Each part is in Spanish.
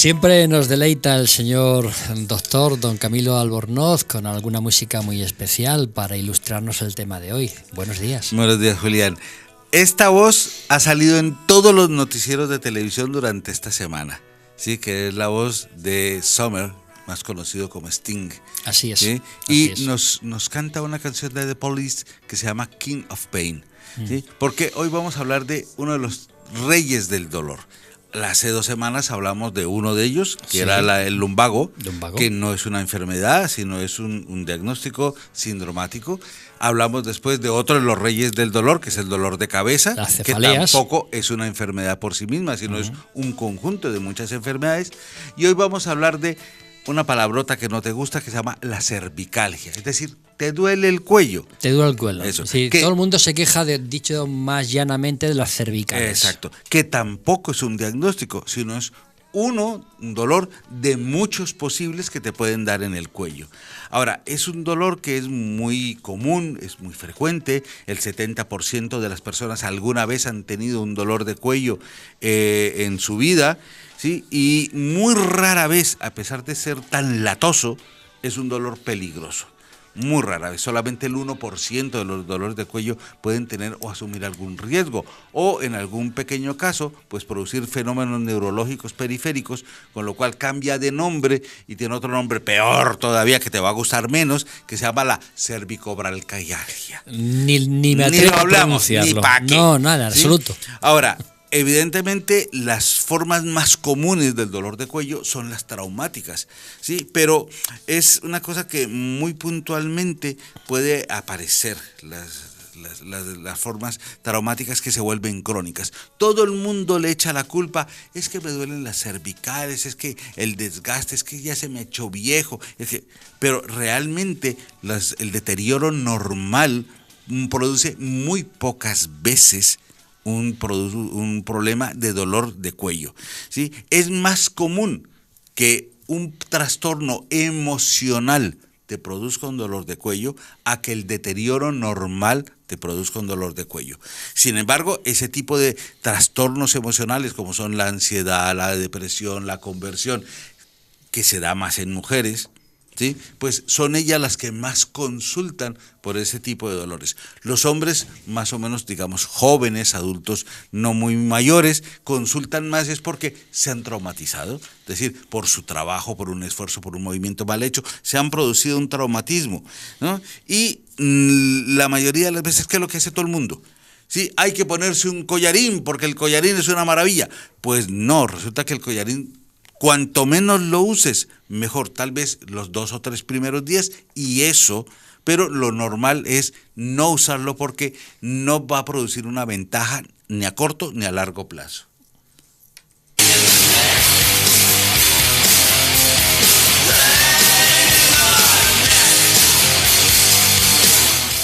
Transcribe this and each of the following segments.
Siempre nos deleita el señor doctor don Camilo Albornoz con alguna música muy especial para ilustrarnos el tema de hoy. Buenos días. Buenos días, Julián. Esta voz ha salido en todos los noticieros de televisión durante esta semana, ¿sí? Que es la voz de Summer, más conocido como Sting. Así es. ¿Sí? Así Y es. nos canta una canción de The Police que se llama King of Pain, ¿sí? Porque hoy vamos a hablar de uno de los reyes del dolor. Hace 2 semanas hablamos de uno de ellos, que Sí. era el lumbago, Lumbago. que no es una enfermedad, sino es un diagnóstico sindromático. Hablamos después de otro de los reyes del dolor, que es el dolor de cabeza, Las que cefaleas. tampoco es una enfermedad por sí misma, sino es un conjunto de muchas enfermedades. Y hoy vamos a hablar de una palabrota que no te gusta, que se llama la cervicalgia, es decir, te duele el cuello. Te duele el cuello. Eso. Sí, ¿Qué? todo el mundo se queja, dicho más llanamente, de las cervicales. Exacto, que tampoco es un diagnóstico, sino es un dolor de muchos posibles que te pueden dar en el cuello. Ahora, es un dolor que es muy común, es muy frecuente, el 70% de las personas alguna vez han tenido un dolor de cuello en su vida, ¿sí? Y muy rara vez, a pesar de ser tan latoso, es un dolor peligroso. Muy rara vez, solamente el 1% de los dolores de cuello pueden tener o asumir algún riesgo, o en algún pequeño caso, pues producir fenómenos neurológicos periféricos, con lo cual cambia de nombre y tiene otro nombre peor todavía que te va a gustar menos, que se llama la cervicobralgialgia. Ni me Ni atrevo lo a hablamos, pronunciarlo. ni pa' qué. No, nada, en ¿Sí? absoluto. Ahora, evidentemente las formas más comunes del dolor de cuello son las traumáticas, ¿sí? Pero es una cosa que muy puntualmente puede aparecer, las formas traumáticas que se vuelven crónicas. Todo el mundo le echa la culpa, es que me duelen las cervicales, es que el desgaste, es que ya se me echó viejo, pero realmente el deterioro normal produce muy pocas veces un problema de dolor de cuello, ¿sí? Es más común que un trastorno emocional te produzca un dolor de cuello a que el deterioro normal te produzca un dolor de cuello. Sin embargo, ese tipo de trastornos emocionales como son la ansiedad, la depresión, la conversión, que se da más en mujeres, ¿sí? Pues son ellas las que más consultan por ese tipo de dolores. Los hombres, más o menos, digamos, jóvenes, adultos, no muy mayores, consultan más es porque se han traumatizado, es decir, por su trabajo, por un esfuerzo, por un movimiento mal hecho, se han producido un traumatismo, ¿no? Y la mayoría de las veces, ¿qué es lo que hace todo el mundo? Sí, hay que ponerse un collarín porque el collarín es una maravilla. Pues no, resulta que el collarín, cuanto menos lo uses, mejor, tal vez los 2 o 3 primeros días y eso, pero lo normal es no usarlo porque no va a producir una ventaja ni a corto ni a largo plazo.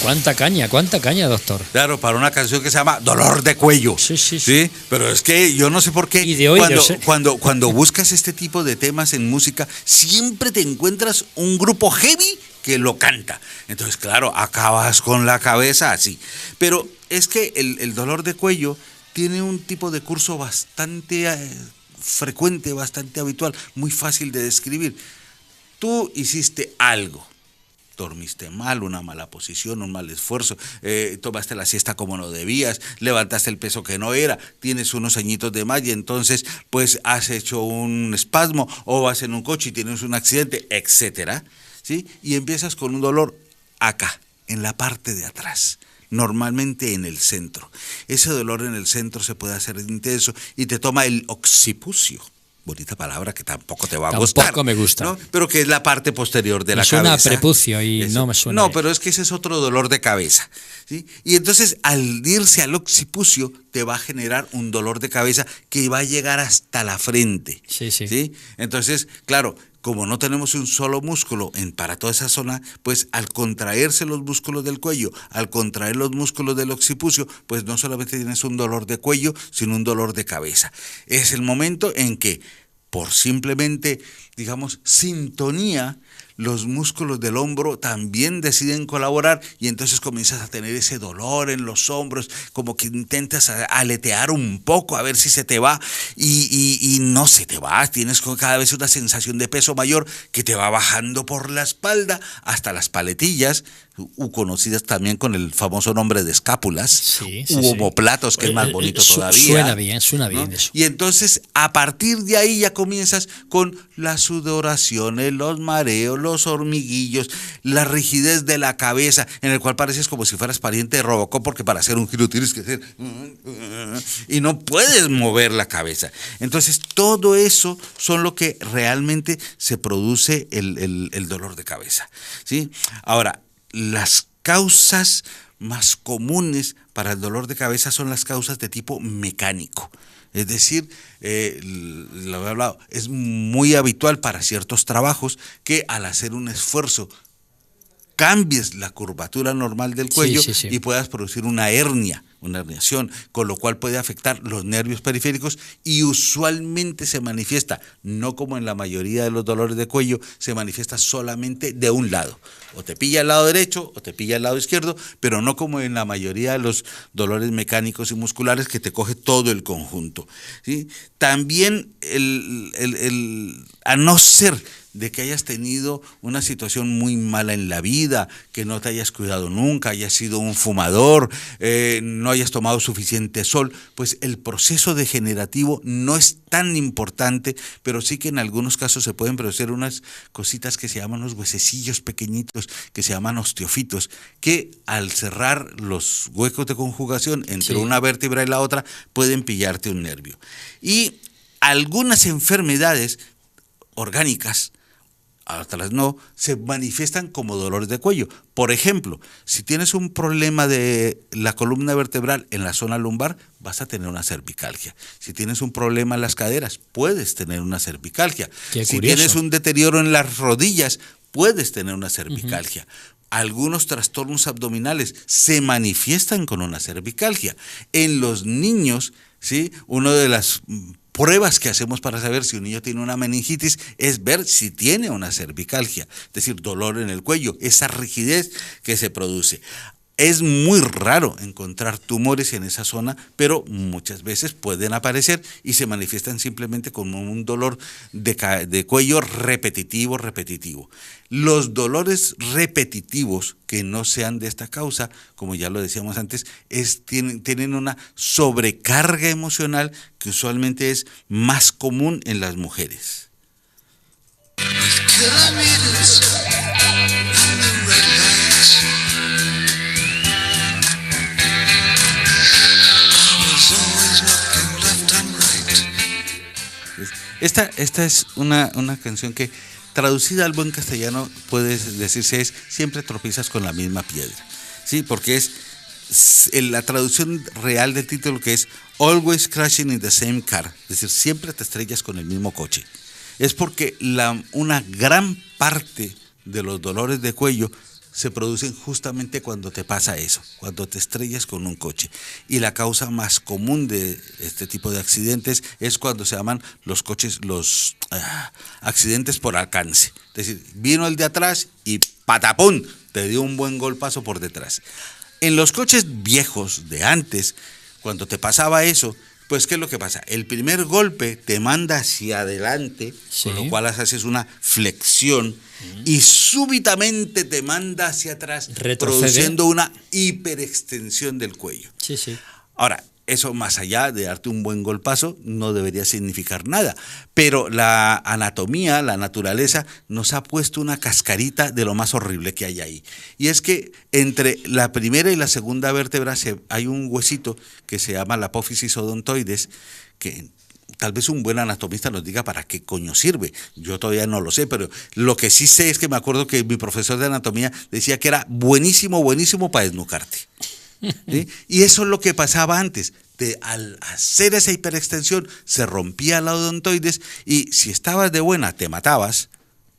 Cuánta caña, doctor. Claro, para una canción que se llama Dolor de Cuello. Sí. Pero es que yo no sé por qué Y de oídos, cuando buscas este tipo de temas en música, siempre te encuentras un grupo heavy que lo canta. Entonces, claro, acabas con la cabeza así. Pero es que el dolor de cuello tiene un tipo de curso bastante frecuente, bastante habitual, muy fácil de describir. Tú hiciste algo. Dormiste mal, una mala posición, un mal esfuerzo, tomaste la siesta como no debías, levantaste el peso que no era, tienes unos añitos de más y entonces pues has hecho un espasmo o vas en un coche y tienes un accidente, etcétera, ¿sí? Y empiezas con un dolor acá, en la parte de atrás, normalmente en el centro. Ese dolor en el centro se puede hacer intenso y te toma el occipucio. Bonita palabra que tampoco te va a gustar. Tampoco me gusta. ¿No? Pero que es la parte posterior de la cabeza. Me suena a prepucio y Eso. no me suena. No, pero es que ese es otro dolor de cabeza, ¿sí? Y entonces al irse al occipucio te va a generar un dolor de cabeza que va a llegar hasta la frente. Sí. Entonces, claro, como no tenemos un solo músculo para toda esa zona, pues al contraerse los músculos del cuello, al contraer los músculos del occipucio, pues no solamente tienes un dolor de cuello, sino un dolor de cabeza. Es el momento en que, por simplemente, digamos, sintonía, los músculos del hombro también deciden colaborar y entonces comienzas a tener ese dolor en los hombros, como que intentas aletear un poco a ver si se te va y no se te va, tienes cada vez una sensación de peso mayor que te va bajando por la espalda hasta las paletillas, conocidas también con el famoso nombre de escápulas, u omóplatos, que es más bonito todavía. Suena bien, ¿no? Eso. Y entonces, a partir de ahí ya comienzas con las sudoraciones, los mareos, los hormiguillos, la rigidez de la cabeza, en el cual pareces como si fueras pariente de Robocop, porque para hacer un giro tienes que hacer y no puedes mover la cabeza. Entonces, todo eso son lo que realmente se produce el dolor de cabeza, ¿sí? Ahora, las causas más comunes para el dolor de cabeza son las causas de tipo mecánico. Es decir, lo he hablado, es muy habitual para ciertos trabajos que al hacer un esfuerzo cambies la curvatura normal del cuello y puedas producir una hernia, una herniación, con lo cual puede afectar los nervios periféricos y usualmente se manifiesta, no como en la mayoría de los dolores de cuello, se manifiesta solamente de un lado. O te pilla el lado derecho o te pilla el lado izquierdo, pero no como en la mayoría de los dolores mecánicos y musculares que te coge todo el conjunto, ¿sí? También a no ser de que hayas tenido una situación muy mala en la vida, que no te hayas cuidado nunca, hayas sido un fumador, no hayas tomado suficiente sol, pues el proceso degenerativo no es tan importante, pero sí que en algunos casos se pueden producir unas cositas que se llaman los huesecillos pequeñitos, que se llaman osteofitos, que al cerrar los huecos de conjugación entre una vértebra y la otra, pueden pillarte un nervio. Y algunas enfermedades orgánicas, otras no, se manifiestan como dolores de cuello. Por ejemplo, si tienes un problema de la columna vertebral en la zona lumbar, vas a tener una cervicalgia. Si tienes un problema en las caderas, puedes tener una cervicalgia. Si tienes un deterioro en las rodillas, puedes tener una cervicalgia. Algunos trastornos abdominales se manifiestan con una cervicalgia. En los niños, ¿sí? Una de las pruebas que hacemos para saber si un niño tiene una meningitis es ver si tiene una cervicalgia, es decir, dolor en el cuello, esa rigidez que se produce. Es muy raro encontrar tumores en esa zona, pero muchas veces pueden aparecer y se manifiestan simplemente con un dolor de cuello repetitivo. Los dolores repetitivos que no sean de esta causa, como ya lo decíamos antes, tienen una sobrecarga emocional que usualmente es más común en las mujeres. Esta es una canción que, traducida al buen castellano, puede decirse es siempre tropiezas con la misma piedra, ¿sí? Porque es la traducción real del título, que es Always crashing in the same car, es decir, siempre te estrellas con el mismo coche. Es porque una gran parte de los dolores de cuello se producen justamente cuando te pasa eso, cuando te estrellas con un coche. Y la causa más común de este tipo de accidentes es cuando se llaman los accidentes por alcance. Es decir, vino el de atrás y patapón, te dio un buen golpazo por detrás. En los coches viejos de antes, cuando te pasaba eso, pues ¿qué es lo que pasa? El primer golpe te manda hacia adelante, con lo cual haces una flexión, y súbitamente te manda hacia atrás, produciendo una hiperextensión del cuello. Ahora, eso, más allá de darte un buen golpazo, no debería significar nada, pero la anatomía, la naturaleza, nos ha puesto una cascarita de lo más horrible que hay ahí. Y es que entre la primera y la segunda vértebra hay un huesito que se llama la apófisis odontoides, que tal vez un buen anatomista nos diga para qué coño sirve. Yo todavía no lo sé, pero lo que sí sé es que me acuerdo que mi profesor de anatomía decía que era buenísimo para desnucarte. ¿Sí? Y eso es lo que pasaba antes. Al hacer esa hiperextensión se rompía la odontoides, y si estabas de buena te matabas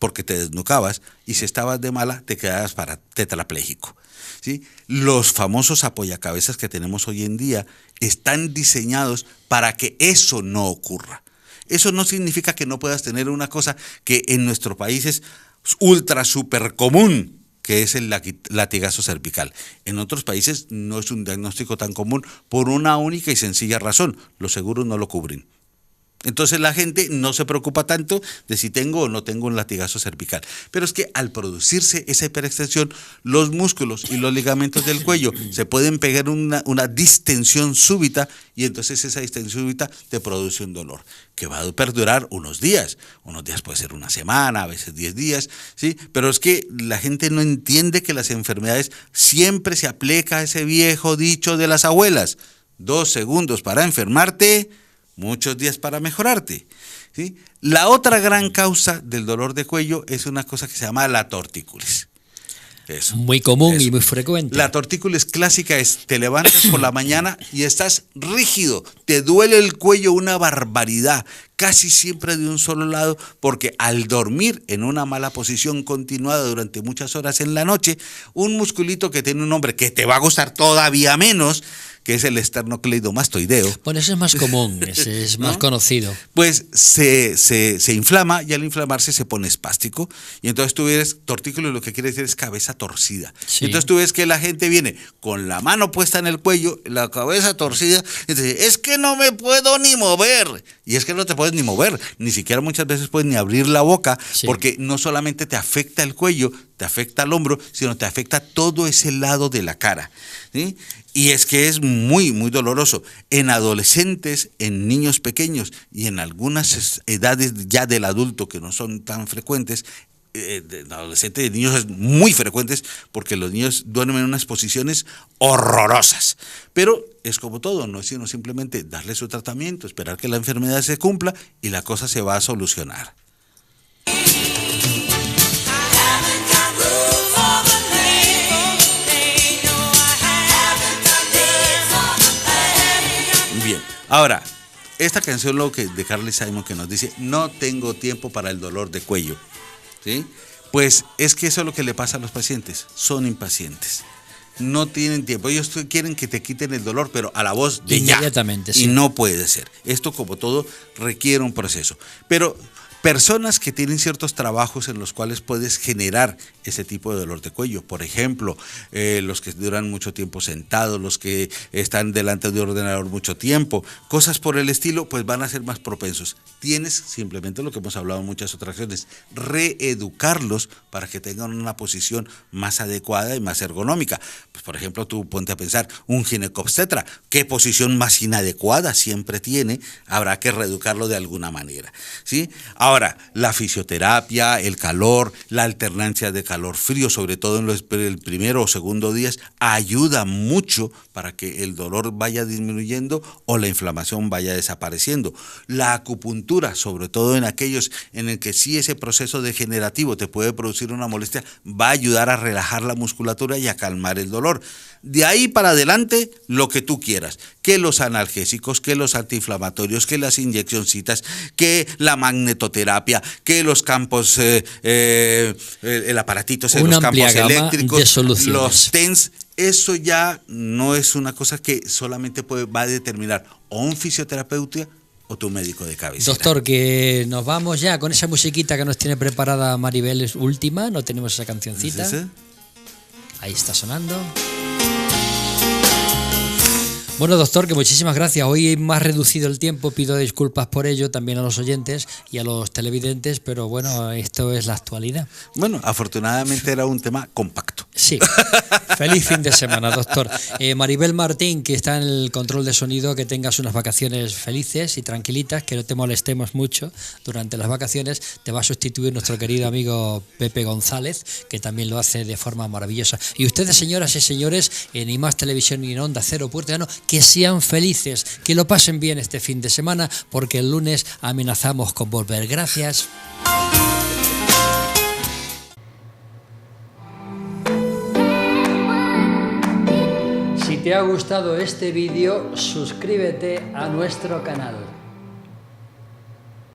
porque te desnucabas, y si estabas de mala te quedabas tetrapléjico. ¿Sí? Los famosos apoyacabezas que tenemos hoy en día están diseñados para que eso no ocurra. Eso no significa que no puedas tener una cosa que en nuestro país es ultra super común, que es el latigazo cervical. En otros países no es un diagnóstico tan común por una única y sencilla razón: los seguros no lo cubren. Entonces la gente no se preocupa tanto de si tengo o no tengo un latigazo cervical. Pero es que al producirse esa hiperextensión, los músculos y los ligamentos del cuello se pueden pegar una distensión súbita, y entonces esa distensión súbita te produce un dolor que va a perdurar unos días. Unos días puede ser una semana, a veces 10 días, ¿sí? Pero es que la gente no entiende que las enfermedades siempre se aplica ese viejo dicho de las abuelas: 2 segundos para enfermarte, muchos días para mejorarte, ¿sí? La otra gran causa del dolor de cuello es una cosa que se llama la tortícolis. Eso, muy común eso. Y muy frecuente. La tortícolis clásica es: te levantas por la mañana y estás rígido, te duele el cuello una barbaridad, casi siempre de un solo lado, porque al dormir en una mala posición continuada durante muchas horas en la noche, un musculito que tiene un nombre que te va a gustar todavía menos, que es el esternocleidomastoideo. Bueno, eso es más común, ese es más conocido. Pues se inflama, y al inflamarse se pone espástico, y entonces tú ves tortícolis, lo que quiere decir es cabeza torcida. Sí. Entonces tú ves que la gente viene con la mano puesta en el cuello, la cabeza torcida, y te dice: es que no me puedo ni mover. Y es que no te puedes ni mover, ni siquiera muchas veces puedes ni abrir la boca, sí, porque no solamente te afecta el cuello, te afecta el hombro, sino te afecta todo ese lado de la cara, ¿sí? Y es que es muy, muy doloroso. En adolescentes, en niños pequeños y en algunas edades ya del adulto que no son tan frecuentes, de adolescentes y niños es muy frecuentes, porque los niños duermen en unas posiciones horrorosas. Pero es como todo, no es sino simplemente darle su tratamiento, esperar que la enfermedad se cumpla y la cosa se va a solucionar. Bien, ahora, esta canción de Carly Simon, que nos dice: no tengo tiempo para el dolor de cuello, ¿sí? Pues es que eso es lo que le pasa a los pacientes: son impacientes, no tienen tiempo, ellos quieren que te quiten el dolor, pero a la voz de inmediatamente, ya, sí. Y no puede ser. Esto, como todo, requiere un proceso. Pero personas que tienen ciertos trabajos en los cuales puedes generar ese tipo de dolor de cuello, por ejemplo, los que duran mucho tiempo sentados, los que están delante de un ordenador mucho tiempo, cosas por el estilo, pues van a ser más propensos. Tienes simplemente lo que hemos hablado en muchas otras ocasiones: reeducarlos para que tengan una posición más adecuada y más ergonómica. Pues, por ejemplo, tú ponte a pensar, un ginecobstetra, ¿qué posición más inadecuada siempre tiene? Habrá que reeducarlo de alguna manera, ¿sí? Ahora, la fisioterapia, el calor, la alternancia de calor-frío, sobre todo en el primero o segundo días, ayuda mucho para que el dolor vaya disminuyendo o la inflamación vaya desapareciendo. La acupuntura, sobre todo en aquellos en el que sí ese proceso degenerativo te puede producir una molestia, va a ayudar a relajar la musculatura y a calmar el dolor. De ahí para adelante, lo que tú quieras, que los analgésicos, que los antiinflamatorios, que las inyeccioncitas, que la magnetoterapia, que los campos, el aparatito, los campos eléctricos, los TENS. Eso ya no es una cosa que solamente va a determinar o un fisioterapeuta o tu médico de cabecera. Doctor, que nos vamos ya con esa musiquita que nos tiene preparada Maribel, es última, no tenemos esa cancioncita. ¿Es ese? Ahí está sonando. Bueno, doctor, que muchísimas gracias. Hoy más reducido el tiempo, pido disculpas por ello también a los oyentes y a los televidentes, pero bueno, esto es la actualidad. Bueno, afortunadamente era un tema compacto. Sí. Feliz fin de semana, doctor. Maribel Martín, que está en el control de sonido, que tengas unas vacaciones felices y tranquilitas, que no te molestemos mucho durante las vacaciones. Te va a sustituir nuestro querido amigo Pepe González, que también lo hace de forma maravillosa. Y ustedes, señoras y señores, en I Más Televisión y en Onda Cero Puerto Llano, que sean felices, que lo pasen bien este fin de semana, porque el lunes amenazamos con volver. Gracias. Si te ha gustado este vídeo, suscríbete a nuestro canal.